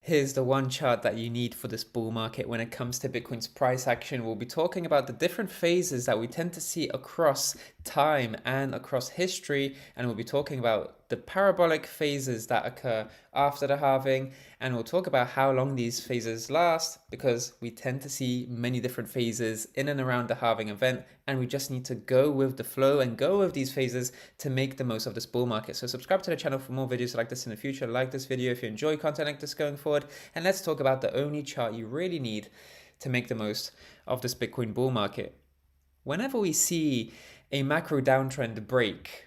Here's the one chart that you need for this bull market when it comes to Bitcoin's price action. We'll be talking about the different phases that we tend to see across time and across history, and we'll be talking about the parabolic phases that occur after the halving, and we'll talk about how long these phases last, because we tend to see many different phases in and around the halving event, and we just need to go with the flow and go with these phases to make the most of this bull market. So subscribe to the channel for more videos like this in the future. Like this video if you enjoy content like this going forward, and let's talk about the only chart you really need to make the most of this Bitcoin bull market. Whenever we see a macro downtrend break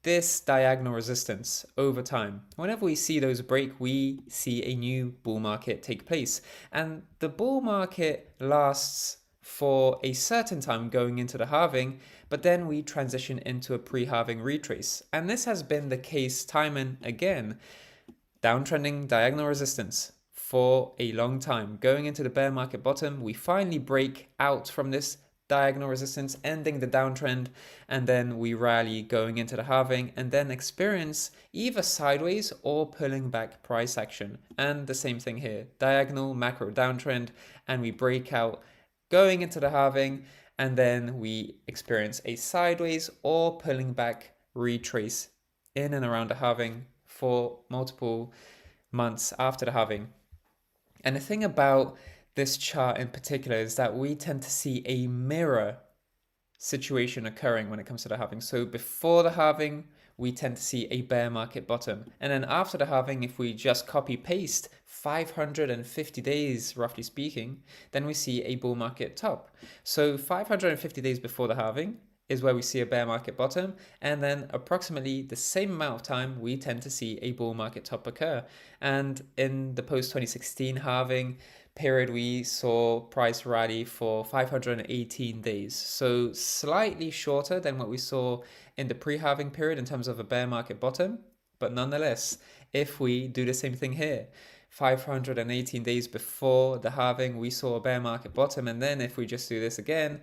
this diagonal resistance over time, whenever we see those break, we see a new bull market take place. And the bull market lasts for a certain time going into the halving, but then we transition into a pre-halving retrace. And this has been the case time and again. Downtrending diagonal resistance for a long time. Going into the bear market bottom, we finally break out from this diagonal resistance, ending the downtrend, and then we rally going into the halving and then experience either sideways or pulling back price action. And the same thing here, diagonal macro downtrend, and we break out going into the halving, and then we experience a sideways or pulling back retrace in and around the halving for multiple months after the halving. And the thing about this chart in particular is that we tend to see a mirror situation occurring when it comes to the halving. So before the halving, we tend to see a bear market bottom. And then after the halving, if we just copy paste 550 days, roughly speaking, then we see a bull market top. So 550 days before the halving is where we see a bear market bottom, and then approximately the same amount of time we tend to see a bull market top occur. And in the post 2016 halving period, we saw price rally for 518 days, so slightly shorter than what we saw in the pre-halving period in terms of a bear market bottom. But nonetheless, if we do the same thing here, 518 days before the halving, we saw a bear market bottom, and then if we just do this again,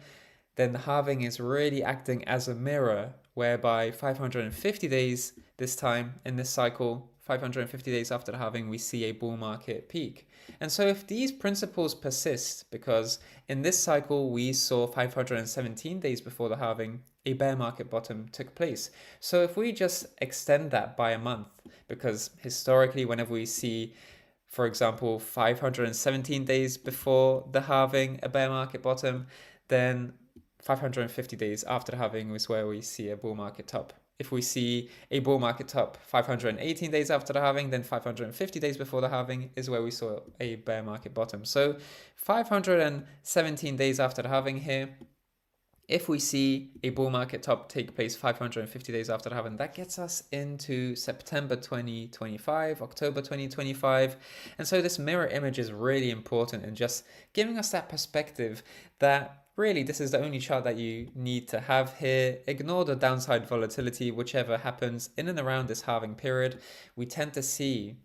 then the halving is really acting as a mirror, whereby 550 days this time in this cycle, 550 days after the halving, we see a bull market peak. And so if these principles persist, because in this cycle we saw 517 days before the halving, a bear market bottom took place. So if we just extend that by a month, because historically whenever we see, for example, 517 days before the halving, a bear market bottom, then 550 days after the halving is where we see a bull market top. If we see a bull market top 518 days after the halving, then 550 days before the halving is where we saw a bear market bottom. So 517 days after the halving here, if we see a bull market top take place 550 days after the halving, that gets us into September 2025, October 2025. And so this mirror image is really important in just giving us that perspective that really this is the only chart that you need to have here. Ignore the downside volatility, whichever happens in and around this halving period. We tend to see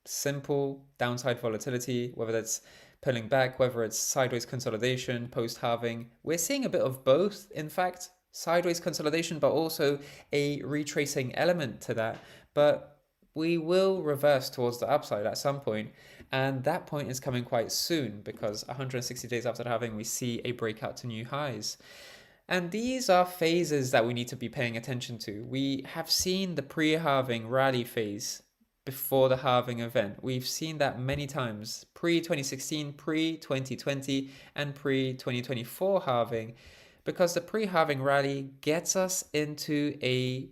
simple downside volatility, whether that's pulling back, whether it's sideways consolidation, post-halving. We're seeing a bit of both, in fact, sideways consolidation, but also a retracing element to that. But we will reverse towards the upside at some point, and that point is coming quite soon, because 160 days after the halving, we see a breakout to new highs. And these are phases that we need to be paying attention to. We have seen the pre-halving rally phase before the halving event. We've seen that many times, pre-2016, pre-2020, and pre-2024 halving, because the pre-halving rally gets us into a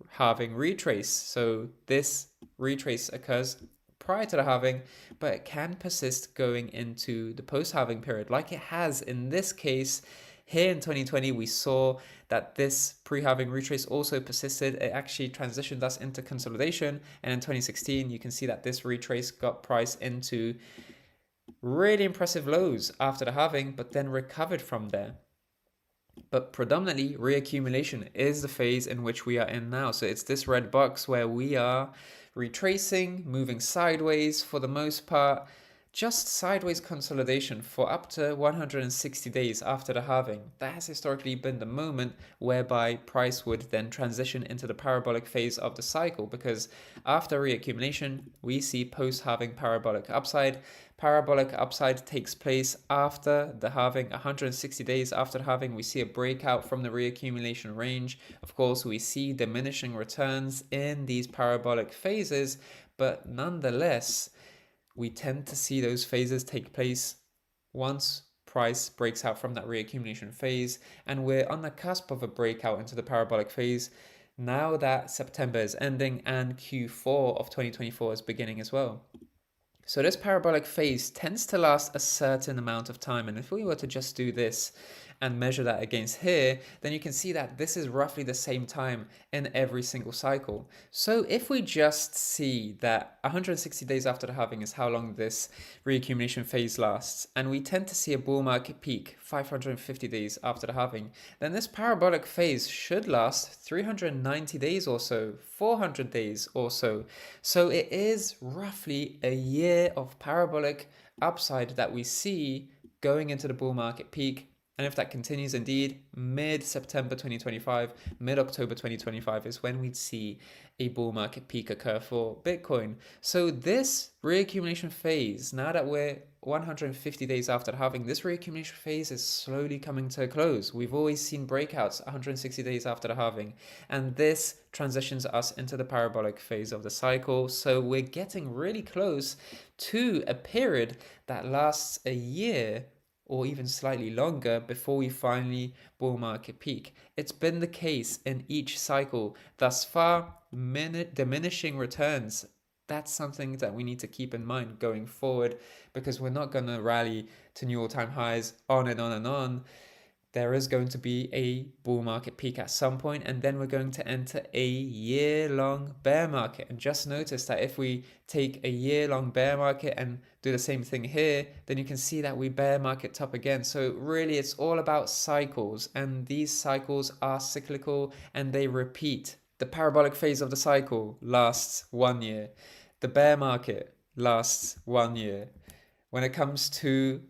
halving retrace. So this retrace occurs prior to the halving, but it can persist going into the post-halving period, like it has in this case. Here in 2020, we saw that this pre-halving retrace also persisted. It actually transitioned us into consolidation. And in 2016, you can see that this retrace got priced into really impressive lows after the halving, but then recovered from there. But predominantly, reaccumulation is the phase in which we are in now. So it's this red box where we are retracing, moving sideways for the most part, just sideways consolidation for up to 160 days after the halving. That has historically been the moment whereby price would then transition into the parabolic phase of the cycle, because after reaccumulation, we see post-halving parabolic upside. Parabolic upside takes place after the halving, 160 days after the halving. We see a breakout from the reaccumulation range. Of course, we see diminishing returns in these parabolic phases, but nonetheless, we tend to see those phases take place once price breaks out from that reaccumulation phase, and we're on the cusp of a breakout into the parabolic phase now that September is ending and Q4 of 2024 is beginning as well. So this parabolic phase tends to last a certain amount of time, and if we were to just do this and measure that against here, then you can see that this is roughly the same time in every single cycle. So if we just see that 160 days after the halving is how long this reaccumulation phase lasts, and we tend to see a bull market peak 550 days after the halving, then this parabolic phase should last 390 days or so, 400 days or so. So it is roughly a year of parabolic upside that we see going into the bull market peak. And if that continues, indeed, mid-September 2025, mid-October 2025 is when we'd see a bull market peak occur for Bitcoin. So this reaccumulation phase, now that we're 150 days after halving, this reaccumulation phase is slowly coming to a close. We've always seen breakouts 160 days after the halving, and this transitions us into the parabolic phase of the cycle. So we're getting really close to a period that lasts a year or even slightly longer before we finally bull market peak. It's been the case in each cycle thus far. Diminishing returns, that's something that we need to keep in mind going forward, because we're not going to rally to new all-time highs on and on and on. There is going to be a bull market peak at some point, and then we're going to enter a year-long bear market. And just notice that if we take a year-long bear market and do the same thing here, then you can see that we bear market top again. So really, it's all about cycles, and these cycles are cyclical and they repeat. The parabolic phase of the cycle lasts 1 year. The bear market lasts 1 year. When it comes to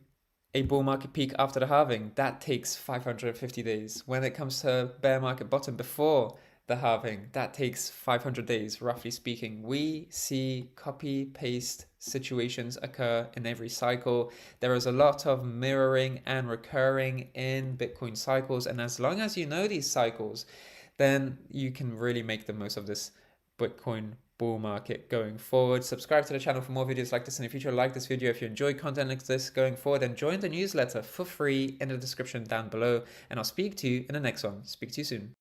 a bull market peak after the halving, that takes 550 days. When it comes to bear market bottom before the halving, that takes 500 days, roughly speaking. We see copy paste situations occur in every cycle. There is a lot of mirroring and recurring in Bitcoin cycles, and as long as you know these cycles, then you can really make the most of this Bitcoin bull market going forward. Subscribe to the channel for more videos like this in the future. Like this video if you enjoy content like this going forward, and join the newsletter for free in the description down below. And I'll speak to you in the next one. Speak to you soon.